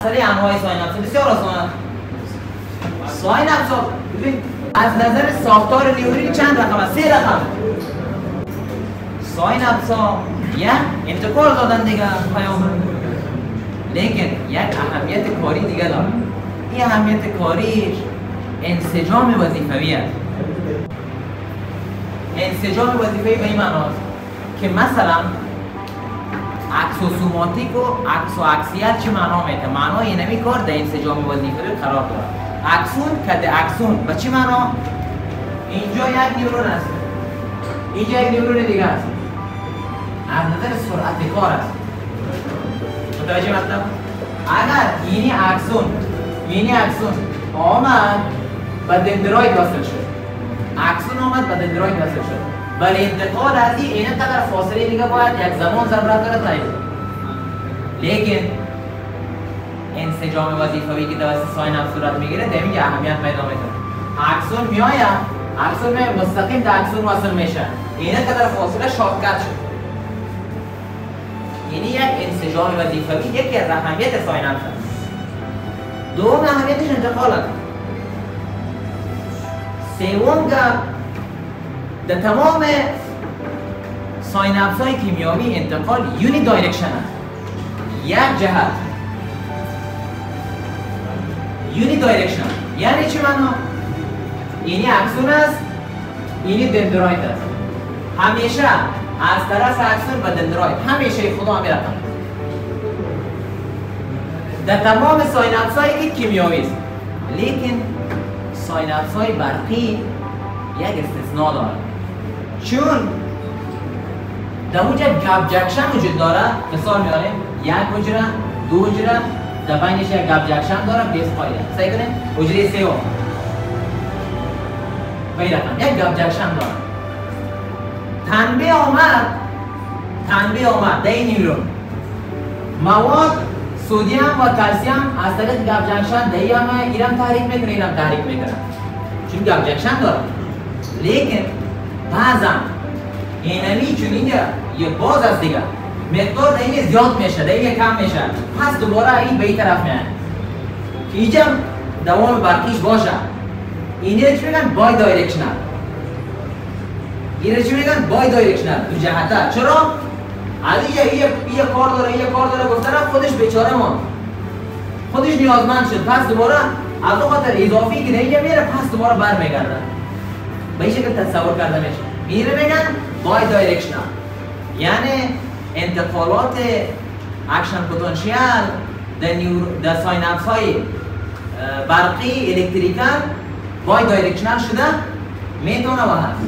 سری انواع سایناپس بسیار آسانه. سایناپس ببین از نظر ساختار نیورونی چند رقم است؟ 3 رقم. سایناپس ها یک انتقال دادن دیگه پیام، لیکن یک اهمیت کاری دیگه داره. این اهمیت کاریش انسجام وظیفوی است. انسجام وظیفوی به این معناست که مثلا اکسوسوماتیک و اکسوآکسیال چه معنا میده؟ معنای اینمی کار در انسجام وظیفوی قرار داره. اکسون کد اکسون به چه معنا؟ اینجا یک نیورون است، اینجا یک نیورون دیگه است. از نظر سرعت کار است. متوجه مطلب؟ اگر یعنی اکسون آمد به دندروید وصل شد، اکسون آمد به دندروید وصل شد، ولی انتقال از این قدر فاصله دیگه باید یک زمان ضرورت داره تا لیکن انسجام وظیفوی که توسط سایناپس صورت میگیره در اینجا اهمیت پیدا میکنه. اکسون میآید، اکسون مستقیم در اکسون وصل میشه، این قدر فاصله شارتکت شد. یعنی یک انسجام وظیفوی یکی از اهمیت سایناپس است. دوم اهمیتش انتقال است. سوم در تمام سایناپس های کیمیایی انتقال یونی دایرکشن است، یک جهت. یونی دایرکشن یعنی چی معنا؟ اینی اکسون است، اینی دندروید است. همیشه از طرف اکسون به دندروید همیشه خدا میرم. در تمام سایناپس هایی که کیمیایی است، لیکن سایناپس های برقی یک استثناء داره، چون در اونجا گپ جکشن وجود داره. مثال میاریم یک حجره، دو حجره، در بینش یک گپ جکشن داره، بیس پایه. صحیح کنیم؟ حجره سوم به این رقم یک گپ جکشن داره. تنبیه آمد در این نیورون مواد سودیم و کلسیم از طریق گپ جکشن در اینم تحریک میکنه، اینم تحریک میکنه، چون گپ جکشن داره. لیکن بعضا اینمی چون اینجا یه باز است دیگه، مقدار در این زیاد میشه، در این کم میشه، پس دوباره این به این طرف میاد که اینجا دوام برقیش باشه. اینه چی میگن؟ بای دایرکشنال. اینه چی میگن؟ بای دایرکشنال، دو جهته. چرا؟ از یه کار داره گفتن خودش بیچاره ماند، خودش نیازمند شد، پس دوباره از اون خاطر اضافی که در اینجا میره پس دوباره برمیگرده. به این شکل تصور کرده میشه. میره میگن بای دایرکشنال، یعنی انتقالات اکشن پتانسیل در سایناپس های برقی الکتریکال بای دایرکشنال شده میتونه و هست.